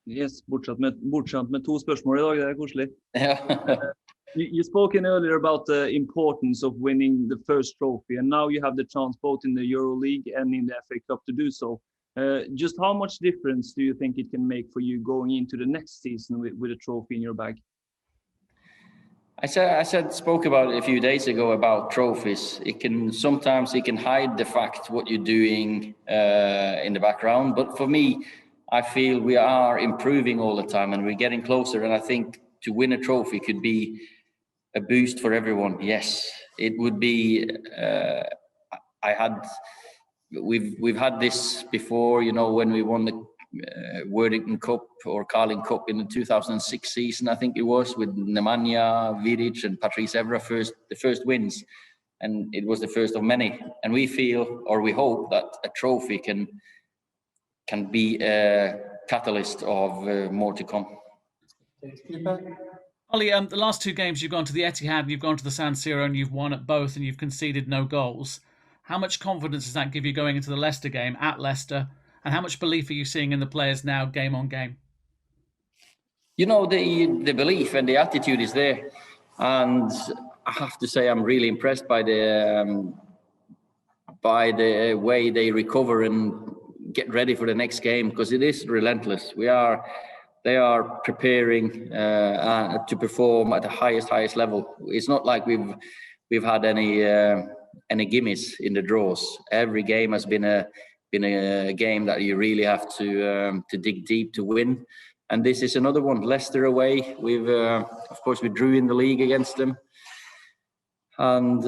Yes, bortsatt med 2 spørsmål I dag, det koselig. Yeah. You spoken earlier about the importance of winning the first trophy, and now you have the chance both in the Euro League and in the FA Cup to do so. Just how much difference do you think it can make for you going into the next season with a trophy in your bag? Spoke about it a few days ago about trophies. Sometimes it can hide the fact what you're doing in the background. But for me, I feel we are improving all the time and we're getting closer. And I think to win a trophy could be a boost for everyone. Yes, it would be. We've had this before, when we won the Worthington Cup or Carling Cup in the 2006 season, I think it was, with Nemanja Vidic and Patrice Evra, the first wins, and it was the first of many. And we feel, or we hope, that a trophy can be a catalyst of more to come. Ole, the last 2 games you've gone to the Etihad and you've gone to the San Siro and you've won at both and you've conceded no goals. How much confidence does that give you going into the Leicester game at Leicester? And how much belief are you seeing in the players now, game on game? The belief and the attitude is there. And I have to say I'm really impressed by the way they recover and get ready for the next game, because it is relentless. They are preparing to perform at the highest level. It's not like we've had any gimmies in the draws. Every game has been a game that you really have to dig deep to win. And this is another one. Leicester away. Of course we drew in the league against them, and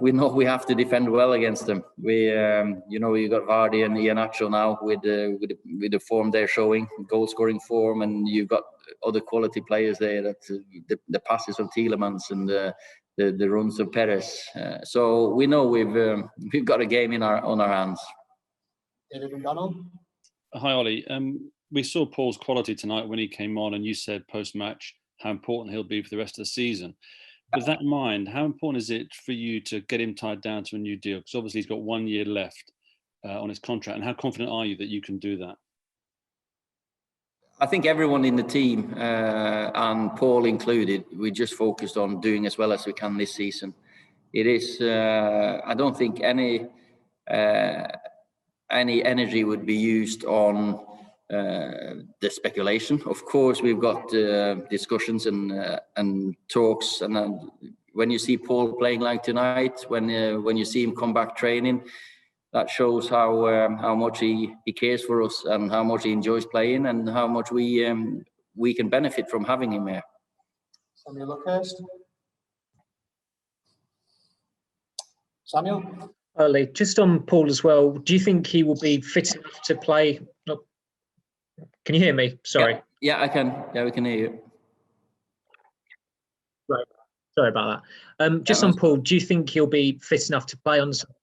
we know we have to defend well against them. You got Vardy and Iheanacho now with the form they're showing, goal scoring form, and you've got other quality players there. That the passes of Tielemans and the runs of Perez. So we know we've got a game on our hands. Hi Ollie. We saw Paul's quality tonight when he came on, and you said post-match how important he'll be for the rest of the season. With that in mind, how important is it for you to get him tied down to a new deal? Because obviously he's got 1 year left on his contract. And how confident are you that you can do that? I think everyone in the team, and Paul included, we just focused on doing as well as we can this season. It is. I don't think any energy would be used on the speculation. Of course, we've got discussions and talks, and when you see Paul playing like tonight, when you see him come back training, that shows how much he cares for us and how much he enjoys playing and how much we can benefit from having him here. Samuel? Early, just on Paul as well, do you think he will be fit enough to play? Can you hear me? Sorry. Yeah, I can. Yeah, we can hear you. Right. Sorry about that. Just on Paul, do you think he'll be fit enough to play on Sunday?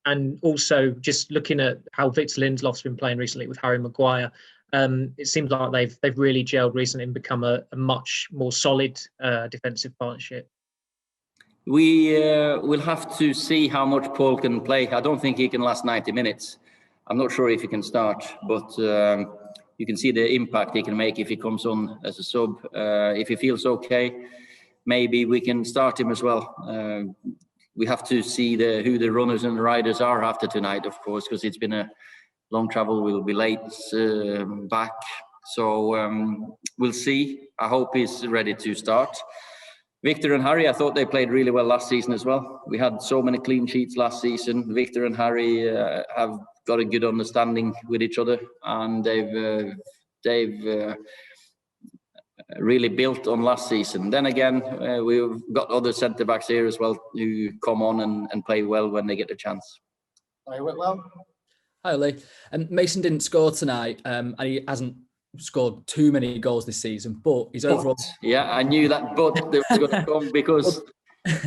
And also, just looking at how Victor Lindelof's been playing recently with Harry Maguire, it seems like they've really gelled recently and become a much more solid defensive partnership. We will have to see how much Paul can play. I don't think he can last 90 minutes. I'm not sure if he can start, but you can see the impact he can make if he comes on as a sub. If he feels okay, maybe we can start him as well. We have to see who the runners and riders are after tonight, of course, because it's been a long travel. We'll be late back. So we'll see. I hope he's ready to start. Victor and Harry, I thought they played really well last season as well. We had so many clean sheets last season. Victor and Harry have got a good understanding with each other, and they've really built on last season. Then again, we've got other centre-backs here as well who come on and play well when they get the chance. Hi, Whitwell. Hi, Ole. Mason didn't score tonight, and he hasn't scored too many goals this season, but he's overall... Yeah, I knew that but they were going to come because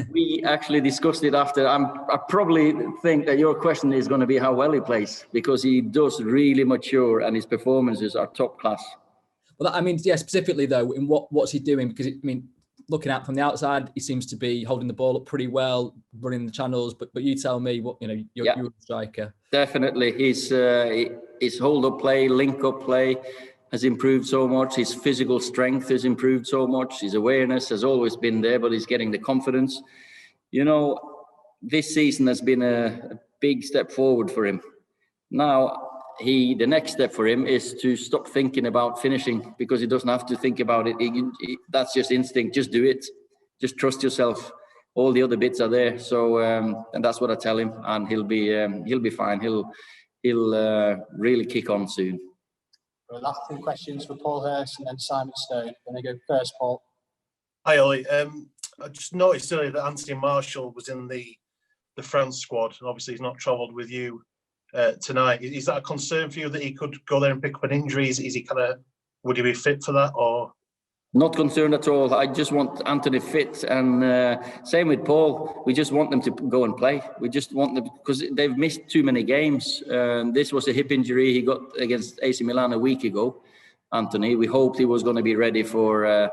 we actually discussed it after. I probably think that your question is going to be how well he plays, because he does really mature and his performances are top class. Well, I mean, yeah, specifically though, in what's he doing? Because, I mean, looking at from the outside, he seems to be holding the ball up pretty well, running the channels. But you tell me, you're a striker. Definitely, his hold-up play, link-up play, has improved so much. His physical strength has improved so much. His awareness has always been there, but he's getting the confidence. You know, this season has been a big step forward for him. Now, the next step for him is to stop thinking about finishing, because he doesn't have to think about it. That's just instinct. Just do it. Just trust yourself. All the other bits are there. So, and that's what I tell him, and he'll be fine. He'll really kick on soon. The last two questions for Paul Hurst and then Simon Stone. When I go first, Paul. Hi, Ollie. I just noticed earlier that Anthony Martial was in the France squad, and obviously he's not travelled with you tonight. Is that a concern for you that he could go there and pick up an injury? Is he would he be fit for that, or? Not concerned at all. I just want Anthony fit, and same with Paul. We just want them to go and play. We just want them, because they've missed too many games. This was a hip injury he got against AC Milan a week ago, Anthony. We hoped he was going to be ready for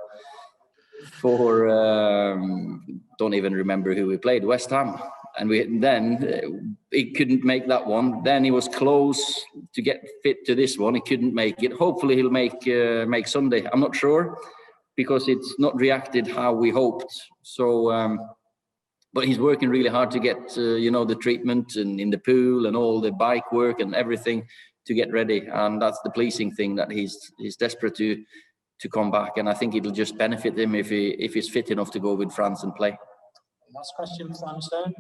don't even remember who we played, West Ham. And then he couldn't make that one. Then he was close to get fit to this one. He couldn't make it. Hopefully he'll make Sunday. I'm not sure, because it's not reacted how we hoped. So, but he's working really hard to get, the treatment and in the pool and all the bike work and everything to get ready. And that's the pleasing thing, that he's desperate to come back. And I think it'll just benefit him if he's fit enough to go with France and play. Last question, Simon Stone.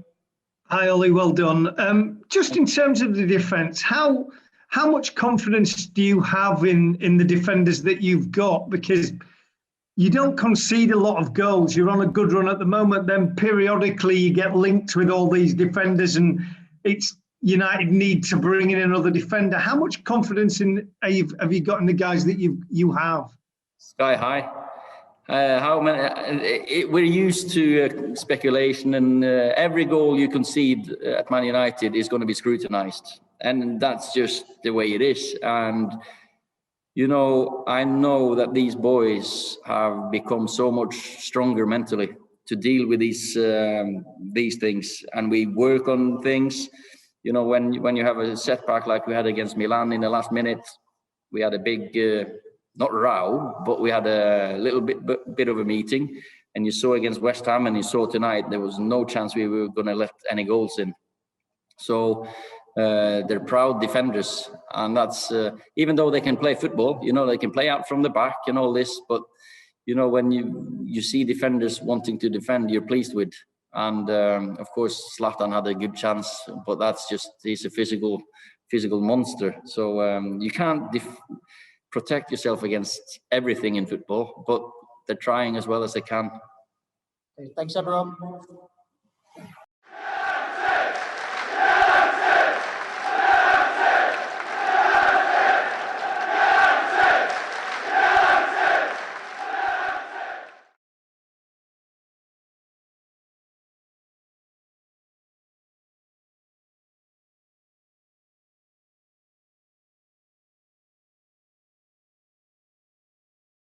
Hi, Ollie. Well done. Just in terms of the defence, how much confidence do you have in the defenders that you've got? Because you don't concede a lot of goals. You're on a good run at the moment. Then periodically you get linked with all these defenders, and it's United need to bring in another defender. How much confidence have you got in the guys that you have? Sky high. How many? We're used to speculation, and every goal you concede at Man United is going to be scrutinised, and that's just the way it is. And I know that these boys have become so much stronger mentally to deal with these things, and we work on things. When you have a setback like we had against Milan in the last minute, we had a big. Not row, but we had a little bit of a meeting, and you saw against West Ham, and you saw tonight there was no chance we were going to let any goals in. So they're proud defenders, and that's even though they can play football, they can play out from the back and all this, but when you see defenders wanting to defend, you're pleased with. And of course Zlatan had a good chance, but he's a physical monster. So you can't protect yourself against everything in football, but they're trying as well as they can. Okay, thanks, everyone.